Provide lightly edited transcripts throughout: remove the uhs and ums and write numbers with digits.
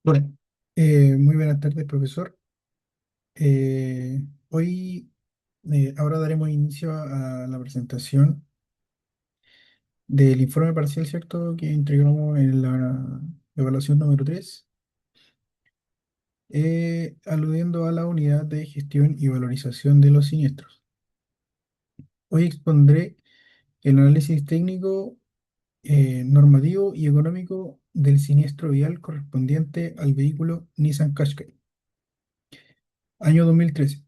Bueno, muy buenas tardes, profesor. Hoy, ahora daremos inicio a la presentación del informe parcial, ¿cierto?, que entregamos en la evaluación número 3, aludiendo a la unidad de gestión y valorización de los siniestros. Hoy expondré el análisis técnico, normativo y económico del siniestro vial correspondiente al vehículo Nissan Qashqai, año 2013.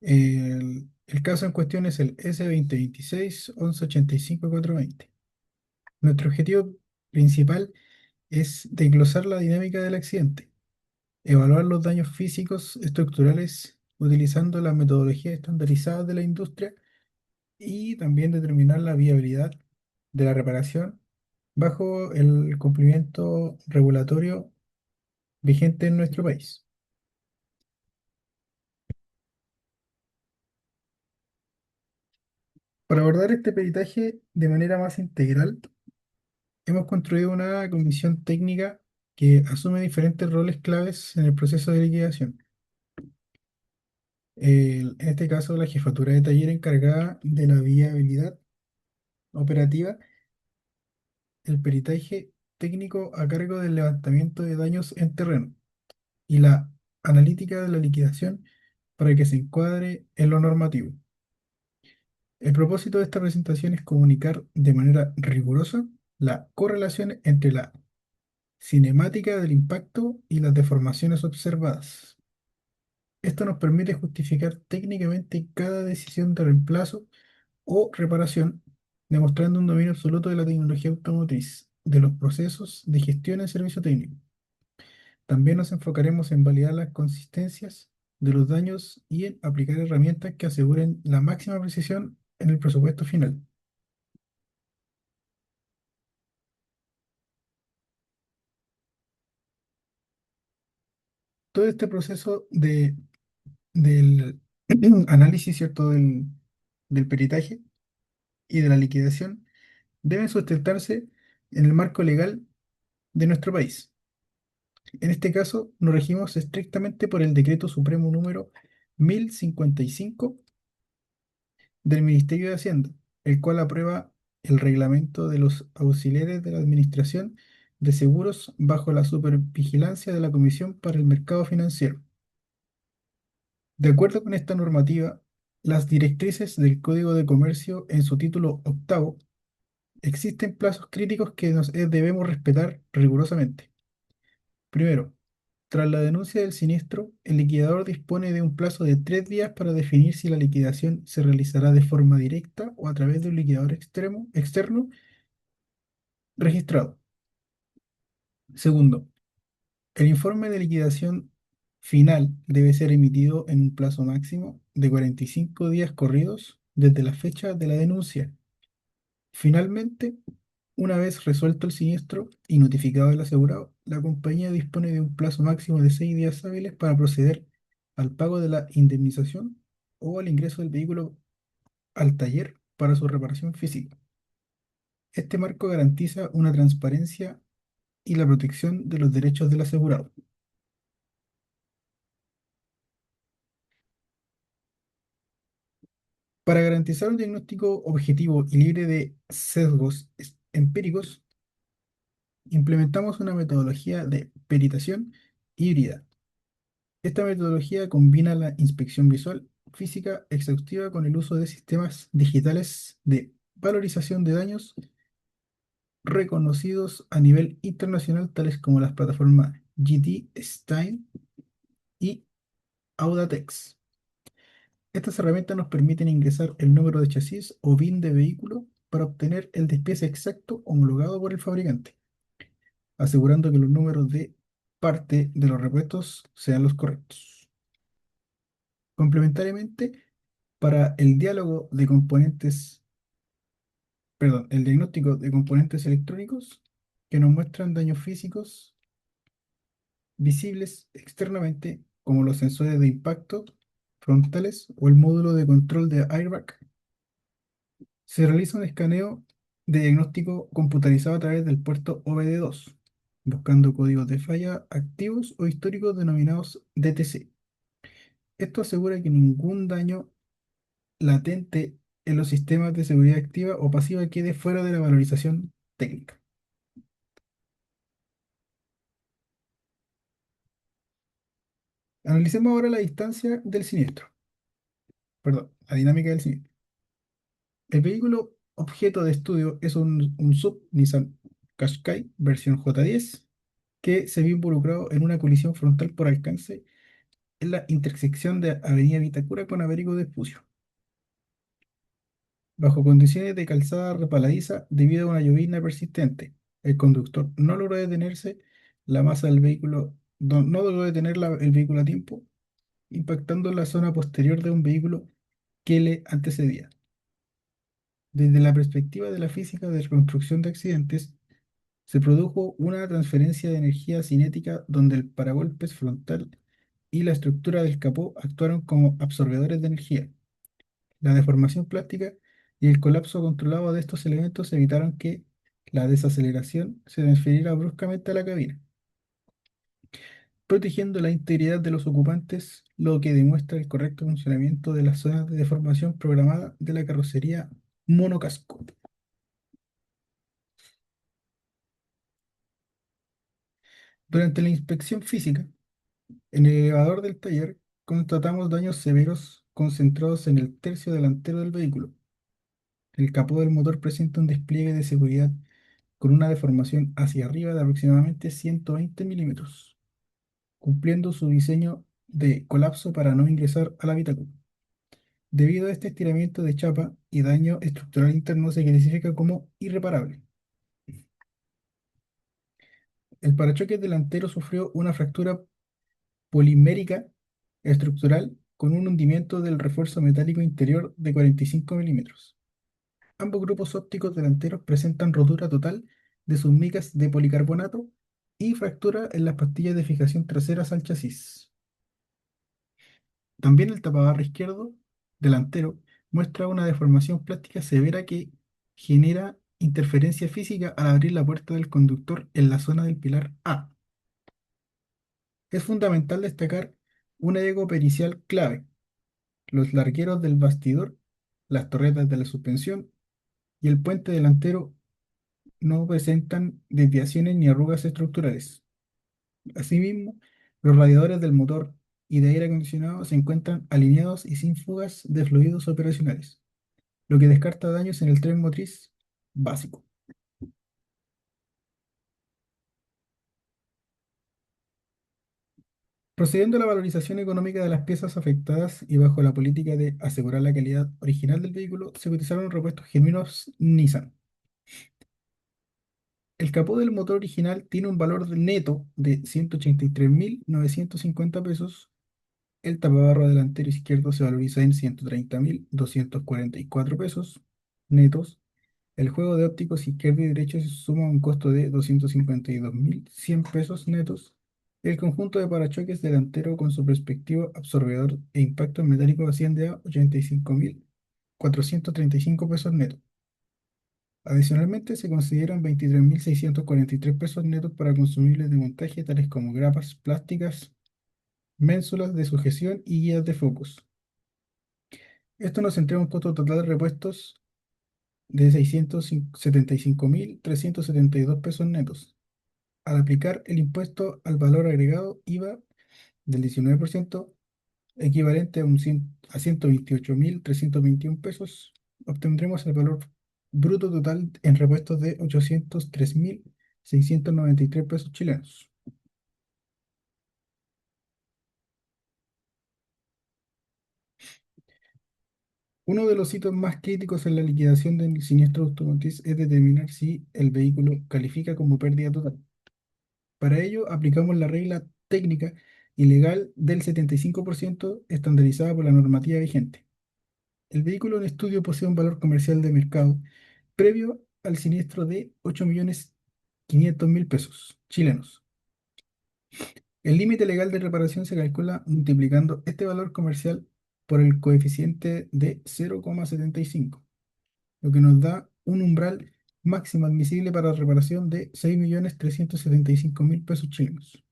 El caso en cuestión es el S2026-1185-420. Nuestro objetivo principal es desglosar la dinámica del accidente, evaluar los daños físicos estructurales utilizando las metodologías estandarizadas de la industria y también determinar la viabilidad de la reparación bajo el cumplimiento regulatorio vigente en nuestro país. Para abordar este peritaje de manera más integral, hemos construido una comisión técnica que asume diferentes roles claves en el proceso de liquidación. En este caso, la jefatura de taller encargada de la viabilidad operativa, el peritaje técnico a cargo del levantamiento de daños en terreno y la analítica de la liquidación para que se encuadre en lo normativo. El propósito de esta presentación es comunicar de manera rigurosa la correlación entre la cinemática del impacto y las deformaciones observadas. Esto nos permite justificar técnicamente cada decisión de reemplazo o reparación, demostrando un dominio absoluto de la tecnología automotriz, de los procesos de gestión en servicio técnico. También nos enfocaremos en validar las consistencias de los daños y en aplicar herramientas que aseguren la máxima precisión en el presupuesto final. Todo este proceso del análisis, ¿cierto?, del peritaje y de la liquidación deben sustentarse en el marco legal de nuestro país. En este caso, nos regimos estrictamente por el Decreto Supremo número 1055 del Ministerio de Hacienda, el cual aprueba el reglamento de los auxiliares de la Administración de Seguros bajo la supervigilancia de la Comisión para el Mercado Financiero. De acuerdo con esta normativa, las directrices del Código de Comercio en su título octavo, existen plazos críticos que debemos respetar rigurosamente. Primero, tras la denuncia del siniestro, el liquidador dispone de un plazo de 3 días para definir si la liquidación se realizará de forma directa o a través de un liquidador externo registrado. Segundo, el informe de liquidación final debe ser emitido en un plazo máximo de 45 días corridos desde la fecha de la denuncia. Finalmente, una vez resuelto el siniestro y notificado el asegurado, la compañía dispone de un plazo máximo de 6 días hábiles para proceder al pago de la indemnización o al ingreso del vehículo al taller para su reparación física. Este marco garantiza una transparencia y la protección de los derechos del asegurado. Para garantizar un diagnóstico objetivo y libre de sesgos empíricos, implementamos una metodología de peritación híbrida. Esta metodología combina la inspección visual física exhaustiva con el uso de sistemas digitales de valorización de daños reconocidos a nivel internacional, tales como las plataformas GT, Stein y Audatex. Estas herramientas nos permiten ingresar el número de chasis o VIN de vehículo para obtener el despiece exacto homologado por el fabricante, asegurando que los números de parte de los repuestos sean los correctos. Complementariamente, para el diálogo de componentes, perdón, el diagnóstico de componentes electrónicos que nos muestran daños físicos visibles externamente, como los sensores de impacto frontales o el módulo de control de airbag, se realiza un escaneo de diagnóstico computarizado a través del puerto OBD2. buscando códigos de falla activos o históricos denominados DTC. Esto asegura que ningún daño latente en los sistemas de seguridad activa o pasiva quede fuera de la valorización técnica. Analicemos ahora la distancia del siniestro, perdón, la dinámica del siniestro. El vehículo objeto de estudio es un sub Nissan Qashqai versión J10 que se vio involucrado en una colisión frontal por alcance en la intersección de Avenida Vitacura con Américo Vespucio, bajo condiciones de calzada resbaladiza debido a una llovizna persistente. El conductor no logró detenerse, la masa del vehículo no logró detener el vehículo a tiempo, impactando la zona posterior de un vehículo que le antecedía. Desde la perspectiva de la física de reconstrucción de accidentes, se produjo una transferencia de energía cinética donde el paragolpes frontal y la estructura del capó actuaron como absorbedores de energía. La deformación plástica y el colapso controlado de estos elementos evitaron que la desaceleración se transfiriera bruscamente a la cabina, protegiendo la integridad de los ocupantes, lo que demuestra el correcto funcionamiento de las zonas de deformación programada de la carrocería monocasco. Durante la inspección física, en el elevador del taller, constatamos daños severos concentrados en el tercio delantero del vehículo. El capó del motor presenta un despliegue de seguridad con una deformación hacia arriba de aproximadamente 120 milímetros, cumpliendo su diseño de colapso para no ingresar al habitáculo. Debido a este estiramiento de chapa y daño estructural interno se clasifica como irreparable. El parachoques delantero sufrió una fractura polimérica estructural con un hundimiento del refuerzo metálico interior de 45 milímetros. Ambos grupos ópticos delanteros presentan rotura total de sus migas de policarbonato y fractura en las pastillas de fijación traseras al chasis. También el tapabarra izquierdo delantero muestra una deformación plástica severa que genera interferencia física al abrir la puerta del conductor en la zona del pilar A. Es fundamental destacar un hallazgo pericial clave: los largueros del bastidor, las torretas de la suspensión y el puente delantero no presentan desviaciones ni arrugas estructurales. Asimismo, los radiadores del motor y de aire acondicionado se encuentran alineados y sin fugas de fluidos operacionales, lo que descarta daños en el tren motriz básico. Procediendo a la valorización económica de las piezas afectadas y bajo la política de asegurar la calidad original del vehículo, se cotizaron repuestos genuinos Nissan. El capó del motor original tiene un valor neto de 183.950 pesos. El tapabarro delantero izquierdo se valoriza en 130.244 pesos netos. El juego de ópticos izquierdo y derecho se suma a un costo de 252.100 pesos netos. El conjunto de parachoques delantero con su perspectivo absorbedor e impacto metálico asciende a 85.435 pesos netos. Adicionalmente, se consideran 23.643 pesos netos para consumibles de montaje, tales como grapas plásticas, ménsulas de sujeción y guías de focos. Esto nos entrega un costo total de repuestos de 675.372 pesos netos. Al aplicar el impuesto al valor agregado IVA del 19%, equivalente a 128.321 pesos, obtendremos el valor bruto total en repuestos de 803.693 pesos chilenos. Uno de los hitos más críticos en la liquidación del siniestro automotriz es determinar si el vehículo califica como pérdida total. Para ello, aplicamos la regla técnica y legal del 75% estandarizada por la normativa vigente. El vehículo en estudio posee un valor comercial de mercado previo al siniestro de 8.500.000 pesos chilenos. El límite legal de reparación se calcula multiplicando este valor comercial por el coeficiente de 0,75, lo que nos da un umbral máxima admisible para reparación de 6.375.000 pesos chilenos.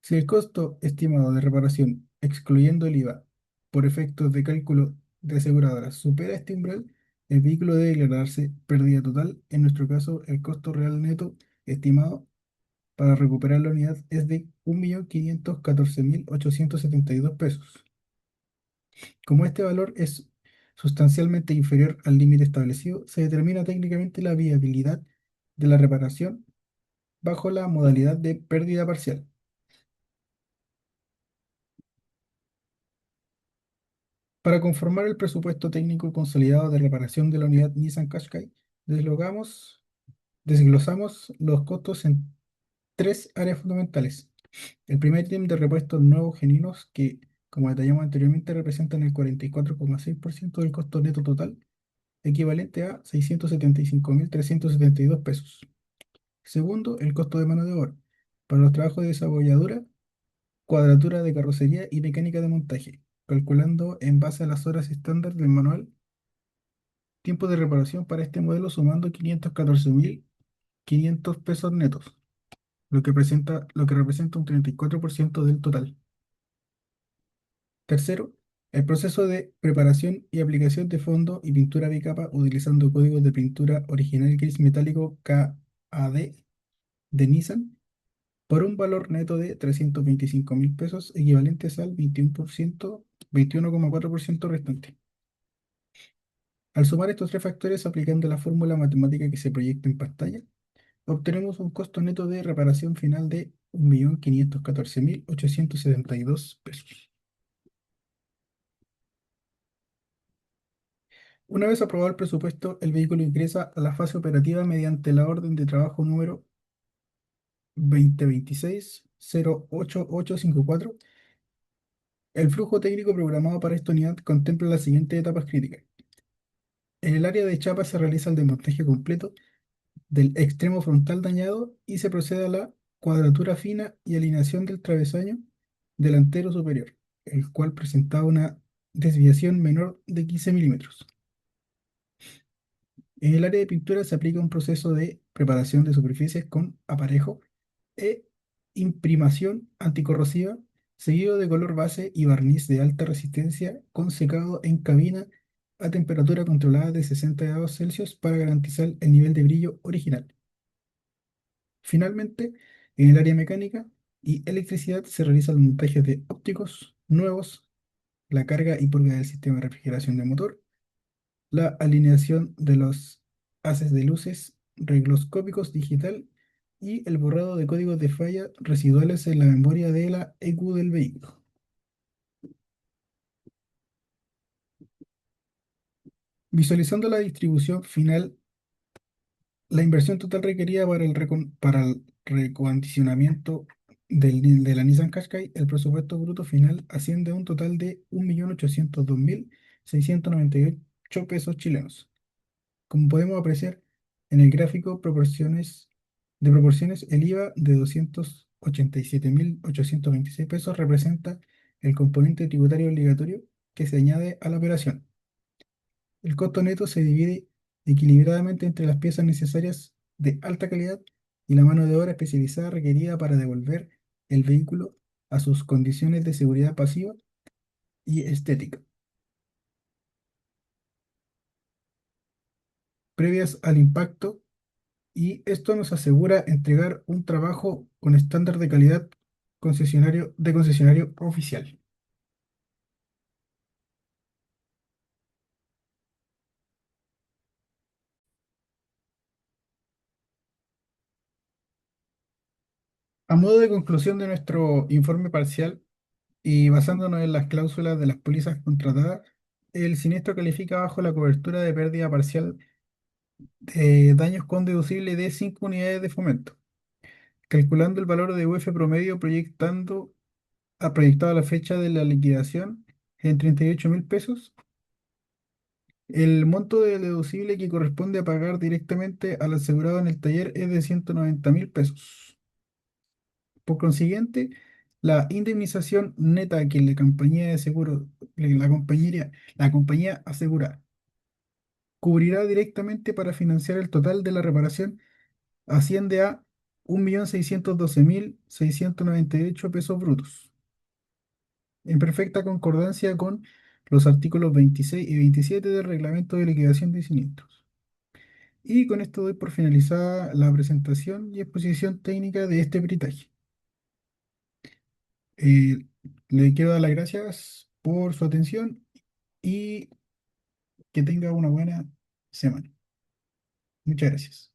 Si el costo estimado de reparación, excluyendo el IVA, por efectos de cálculo de aseguradoras, supera este umbral, el vehículo debe declararse pérdida total. En nuestro caso, el costo real neto estimado para recuperar la unidad es de 1.514.872 pesos. Como este valor es sustancialmente inferior al límite establecido, se determina técnicamente la viabilidad de la reparación bajo la modalidad de pérdida parcial. Para conformar el presupuesto técnico consolidado de reparación de la unidad Nissan Qashqai, deslogamos- desglosamos los costos en tres áreas fundamentales. El primer ítem de repuestos nuevos genuinos que, como detallamos anteriormente, representan el 44,6% del costo neto total, equivalente a 675.372 pesos. Segundo, el costo de mano de obra para los trabajos de desabolladura, cuadratura de carrocería y mecánica de montaje, calculando en base a las horas estándar del manual tiempo de reparación para este modelo sumando 514.500 pesos netos, lo que representa un 34% del total. Tercero, el proceso de preparación y aplicación de fondo y pintura bicapa utilizando códigos de pintura original gris metálico KAD de Nissan por un valor neto de 325.000 pesos equivalentes al 21,4% restante. Al sumar estos tres factores aplicando la fórmula matemática que se proyecta en pantalla, obtenemos un costo neto de reparación final de 1.514.872 pesos. Una vez aprobado el presupuesto, el vehículo ingresa a la fase operativa mediante la orden de trabajo número 2026-08854. El flujo técnico programado para esta unidad contempla las siguientes etapas críticas. En el área de chapa se realiza el desmontaje completo del extremo frontal dañado y se procede a la cuadratura fina y alineación del travesaño delantero superior, el cual presentaba una desviación menor de 15 milímetros. En el área de pintura se aplica un proceso de preparación de superficies con aparejo e imprimación anticorrosiva, seguido de color base y barniz de alta resistencia con secado en cabina a temperatura controlada de 60 grados Celsius para garantizar el nivel de brillo original. Finalmente, en el área mecánica y electricidad se realizan los montajes de ópticos nuevos, la carga y purga del sistema de refrigeración de motor, la alineación de los haces de luces regloscópicos digital y el borrado de códigos de falla residuales en la memoria de la EQ del vehículo. Visualizando la distribución final, la inversión total requerida para el recondicionamiento de la Nissan Qashqai, el presupuesto bruto final asciende a un total de 1.802.698 pesos chilenos. Como podemos apreciar en el gráfico de proporciones, el IVA de 287.826 pesos representa el componente tributario obligatorio que se añade a la operación. El costo neto se divide equilibradamente entre las piezas necesarias de alta calidad y la mano de obra especializada requerida para devolver el vehículo a sus condiciones de seguridad pasiva y estética, previas al impacto, y esto nos asegura entregar un trabajo con estándar de calidad concesionario oficial. A modo de conclusión de nuestro informe parcial y basándonos en las cláusulas de las pólizas contratadas, el siniestro califica bajo la cobertura de pérdida parcial de daños con deducible de 5 unidades de fomento, calculando el valor de UF promedio proyectado a la fecha de la liquidación en 38.000 pesos. El monto del deducible que corresponde a pagar directamente al asegurado en el taller es de 190.000 pesos. Por consiguiente, la indemnización neta que la compañía de seguro, la compañía asegurada cubrirá directamente para financiar el total de la reparación, asciende a 1.612.698 pesos brutos, en perfecta concordancia con los artículos 26 y 27 del Reglamento de Liquidación de Siniestros. Y con esto doy por finalizada la presentación y exposición técnica de este peritaje. Eh, Le quiero dar las gracias por su atención y que tenga una buena semana. Muchas gracias.